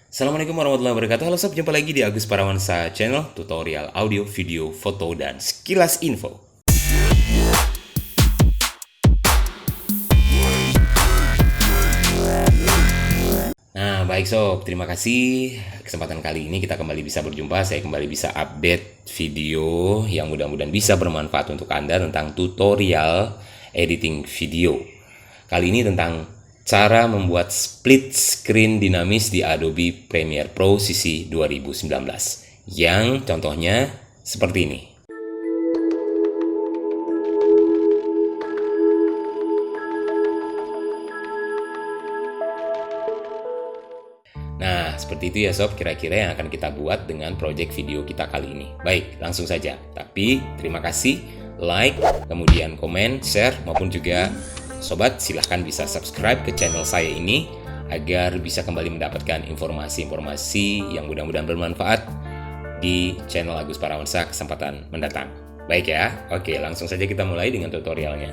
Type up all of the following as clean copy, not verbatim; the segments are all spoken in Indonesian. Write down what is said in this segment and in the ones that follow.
Assalamualaikum warahmatullahi wabarakatuh. Halo sob, jumpa lagi di Agus Parawansa Channel, tutorial audio, video, foto, dan sekilas info. Nah, baik sob, terima kasih. Kesempatan kali ini kita kembali bisa berjumpa. Saya kembali bisa update video yang mudah-mudahan bisa bermanfaat untuk Anda tentang tutorial editing video. Kali ini tentang cara membuat split screen dinamis di Adobe Premiere Pro CC 2019. Yang contohnya seperti ini. Nah, seperti itu ya sob, kira-kira yang akan kita buat dengan project video kita kali ini. Baik, langsung saja. Tapi, terima kasih, like, kemudian komen, share, maupun juga sobat silahkan bisa subscribe ke channel saya ini agar bisa kembali mendapatkan informasi-informasi yang mudah-mudahan bermanfaat di channel Agus Parawansa kesempatan mendatang. Baik ya, oke langsung saja kita mulai dengan tutorialnya.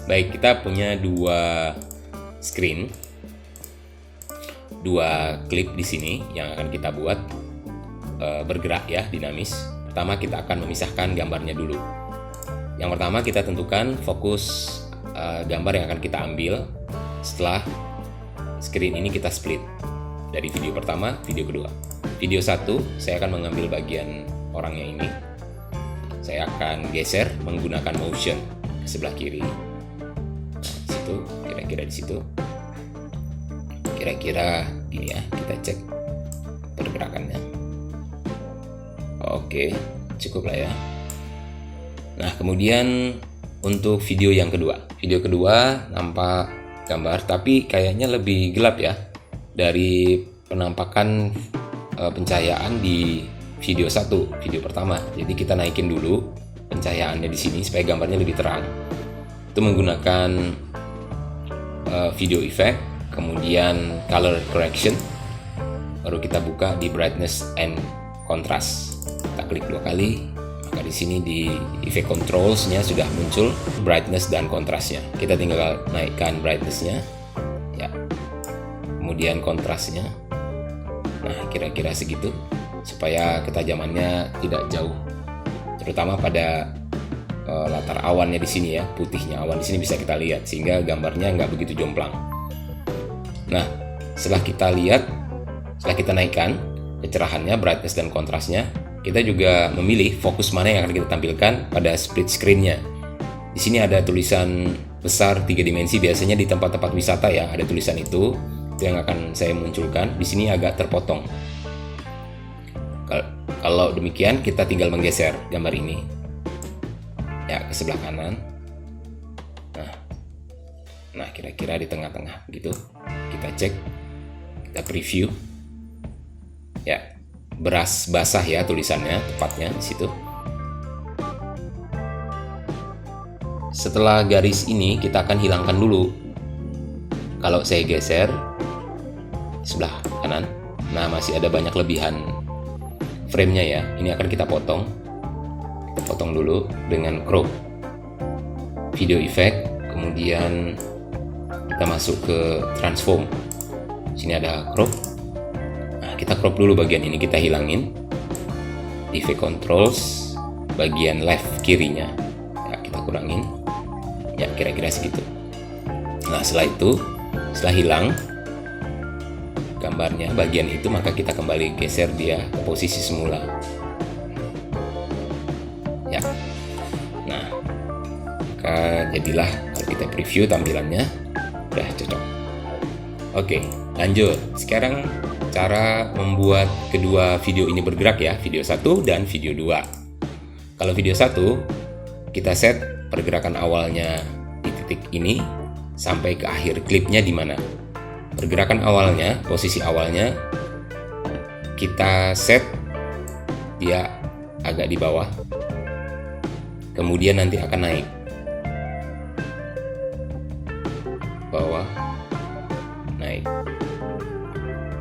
Baik, kita punya dua screen, dua klip di sini yang akan kita buat bergerak ya, dinamis. Pertama kita akan memisahkan gambarnya dulu. Yang pertama kita tentukan fokus gambar yang akan kita ambil setelah screen ini kita split dari video pertama, video kedua. Video satu saya akan mengambil bagian orangnya ini. Saya akan geser menggunakan motion ke sebelah kiri. Nah, situ, kira-kira di situ. Kira-kira gini ya, kita cek pergerakannya. Oke, cukup lah ya. Nah, kemudian untuk video yang kedua. Video kedua nampak gambar, tapi kayaknya lebih gelap ya dari penampakan pencahayaan di video satu, video pertama. Jadi kita naikin dulu pencahayaannya di sini supaya gambarnya lebih terang. Itu menggunakan video effect, kemudian color correction, baru kita buka di brightness and contrast. Kita klik dua kali, maka di sini di effect controls-nya sudah muncul brightness dan kontrasnya. Kita tinggal naikkan brightness-nya, ya, kemudian kontrasnya. Nah, kira-kira segitu supaya ketajamannya tidak jauh, terutama pada latar awannya di sini ya, putihnya awan di sini bisa kita lihat sehingga gambarnya nggak begitu jomplang. Nah, setelah kita lihat, setelah kita naikkan kecerahannya, brightness dan kontrasnya, kita juga memilih fokus mana yang akan kita tampilkan pada split screen-nya. Di sini ada tulisan besar 3 dimensi, biasanya di tempat-tempat wisata ya, ada tulisan itu yang akan saya munculkan. Di sini agak terpotong. Kalau demikian, kita tinggal menggeser gambar ini ya ke sebelah kanan. Nah, kira-kira di tengah-tengah gitu. Kita cek, kita preview. Ya, beras basah ya tulisannya, tepatnya di situ. Setelah garis ini kita akan hilangkan dulu. Kalau saya geser sebelah kanan, nah masih ada banyak lebihan frame-nya ya. Ini akan kita potong. Kita potong dulu dengan crop. Video effect, kemudian kita masuk ke transform. Sini ada crop. Nah, kita crop dulu bagian ini, kita hilangin. Effect controls bagian left kirinya. Ya, kita kurangin. Ya, kira-kira segitu. Nah, setelah itu, setelah hilang gambarnya bagian itu, maka kita kembali geser dia ke posisi semula. Ya. Nah, maka jadilah kalau kita preview tampilannya udah cocok. Oke, lanjut. Sekarang cara membuat kedua video ini bergerak ya, video 1 dan video 2. Kalau video 1, kita set pergerakan awalnya di titik ini sampai ke akhir klipnya di mana. Pergerakan awalnya, posisi awalnya kita set dia agak di bawah. Kemudian nanti akan naik. Bawah, naik.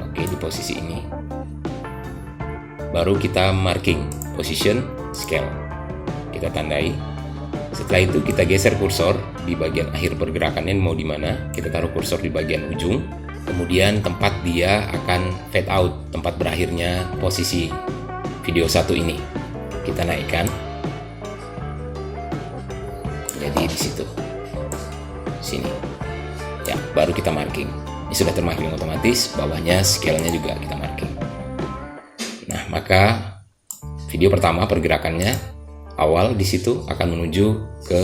Oke, di posisi ini baru kita marking position scale, kita tandai. Setelah itu kita geser kursor di bagian akhir pergerakannya mau di mana, kita taruh kursor di bagian ujung. Kemudian tempat dia akan fade out, tempat berakhirnya posisi video 1 ini kita naikkan. Jadi di situ, sini, ya, baru kita marking. Ini sudah termarking otomatis, bawahnya scale-nya juga kita marking. Nah, maka video pertama pergerakannya awal di situ akan menuju ke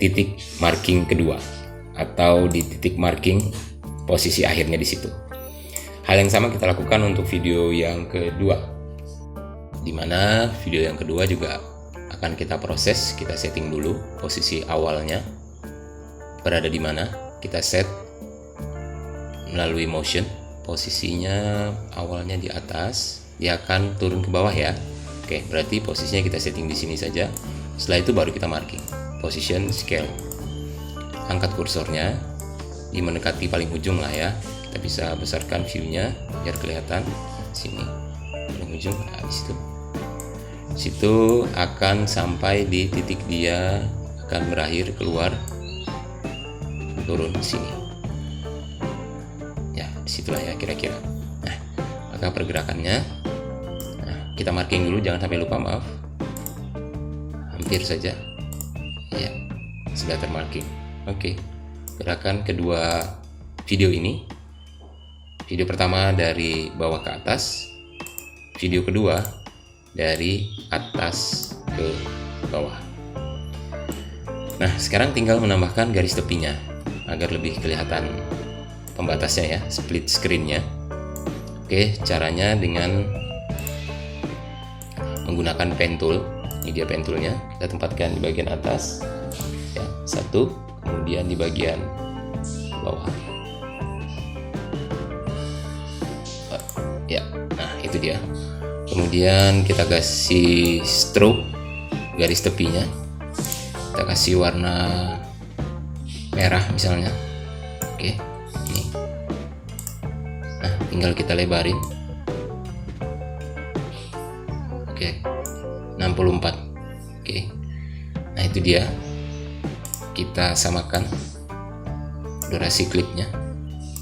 titik marking kedua, atau di titik marking posisi akhirnya di situ. Hal yang sama kita lakukan untuk video yang kedua, dimana video yang kedua juga akan kita proses, kita setting dulu posisi awalnya berada di mana, kita set melalui motion. Posisinya awalnya di atas, dia akan turun ke bawah ya. Oke, berarti posisinya kita setting di sini saja. Setelah itu baru kita marking position scale. Angkat kursornya di mendekati paling ujung lah ya. Kita bisa besarkan view-nya biar kelihatan. Sini paling ujung, nah, di situ. Situ akan sampai di titik dia akan berakhir keluar, turun sini. Ya, disitulah ya kira-kira. Nah, maka pergerakannya, nah, kita marking dulu, jangan sampai lupa, maaf. Hampir saja. Ya, sudah termarking. Oke. Gerakan kedua video ini, video pertama dari bawah ke atas, video kedua dari atas ke bawah. Nah, sekarang tinggal menambahkan garis tepinya agar lebih kelihatan pembatasnya ya, split screen-nya. Oke, caranya dengan menggunakan pen tool. Ini dia pen tool-nya, kita tempatkan di bagian atas ya, satu. Kemudian di bagian bawah ya, nah itu dia. Kemudian kita kasih stroke garis tepinya, kita kasih warna merah misalnya. Oke, ini. Nah, tinggal kita lebarin. Oke, 64. Oke, nah itu dia. Kita samakan durasi klipnya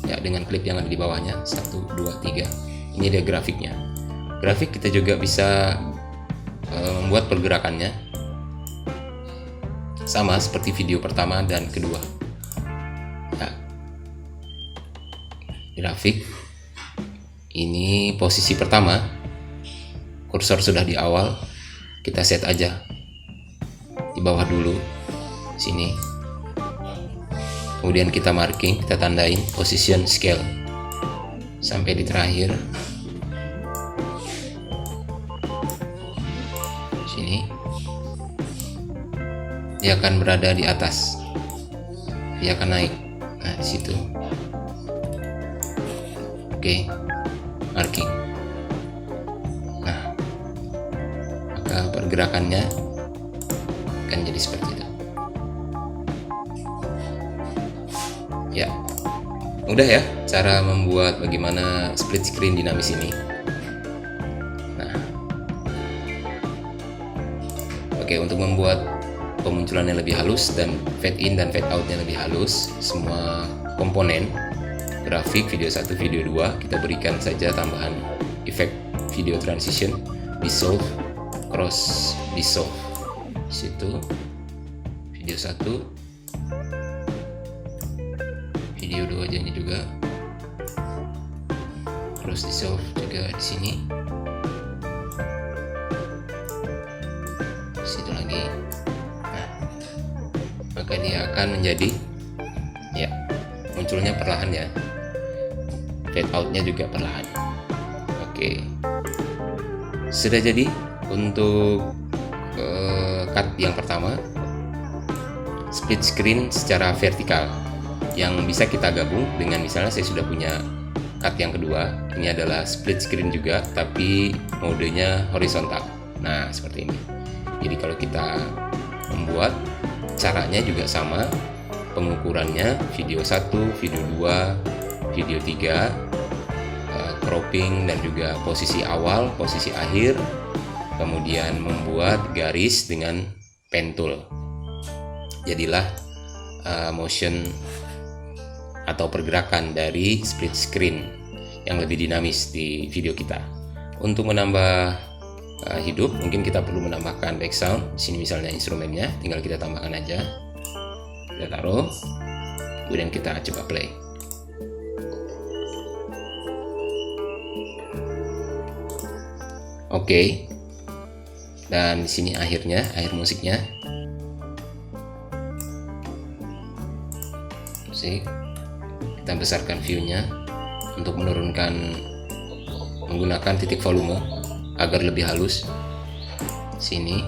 ya dengan klip yang ada di bawahnya, 1, 2, 3. Ini dia grafiknya. Grafik kita juga bisa membuat pergerakannya sama seperti video pertama dan kedua ya. Grafik ini posisi pertama, kursor sudah di awal, kita set aja di bawah dulu sini. Kemudian kita marking, kita tandain position scale sampai di terakhir sini. Dia akan berada di atas, dia akan naik. Nah, di situ. Oke, marking. Nah, maka pergerakannya akan jadi seperti itu. Ya, mudah ya cara membuat bagaimana split screen dinamis ini. Nah, oke, untuk membuat pemunculannya lebih halus dan fade in dan fade outnya lebih halus, semua komponen grafik video 1, video 2 kita berikan saja tambahan efek video transition, dissolve, cross dissolve. Di situ video 1, video 2 aja ini juga, cross dissolve juga di sini. Situ lagi. Nah, maka dia akan menjadi ya, munculnya perlahan ya, fade outnya juga perlahan. Oke, sudah jadi untuk cut yang pertama, split screen secara vertikal, yang bisa kita gabung dengan misalnya saya sudah punya cut yang kedua, ini adalah split screen juga tapi modenya horizontal. Nah, seperti ini. Jadi kalau kita membuat, caranya juga sama, pengukurannya video 1, video 2, video 3, cropping dan juga posisi awal, posisi akhir, kemudian membuat garis dengan pen tool. Jadilah motion atau pergerakan dari split screen yang lebih dinamis di video kita. Untuk menambah hidup, mungkin kita perlu menambahkan background. Di sini misalnya instrumennya, tinggal kita tambahkan aja. Kita taruh, kemudian kita coba play. Oke. Dan di sini akhir musiknya. Musik. Kita besarkan view-nya untuk menggunakan titik volume agar lebih halus. Sini.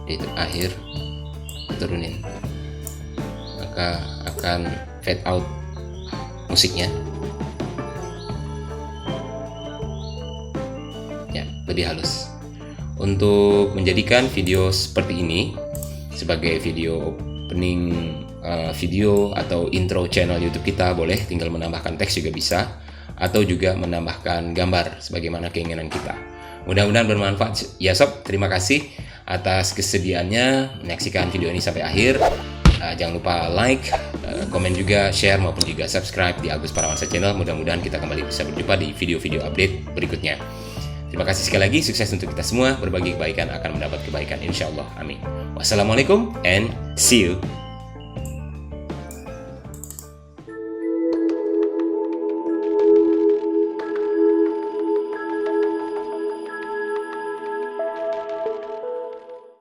Itu akhir. Turunin. Maka akan fade out musiknya. Ya, lebih halus. Untuk menjadikan video seperti ini sebagai video opening video atau intro channel YouTube kita, boleh tinggal menambahkan teks juga bisa, atau juga menambahkan gambar sebagaimana keinginan kita. Mudah-mudahan bermanfaat ya sob. Terima kasih atas kesediaannya menyaksikan video ini sampai akhir. Jangan lupa like, komen juga, share maupun juga subscribe di Agus Parawansa Channel. Mudah-mudahan kita kembali bisa berjumpa di video-video update berikutnya. Terima kasih sekali lagi, sukses untuk kita semua. Berbagi kebaikan akan mendapat kebaikan, insya Allah. Amin. Wassalamualaikum and see you.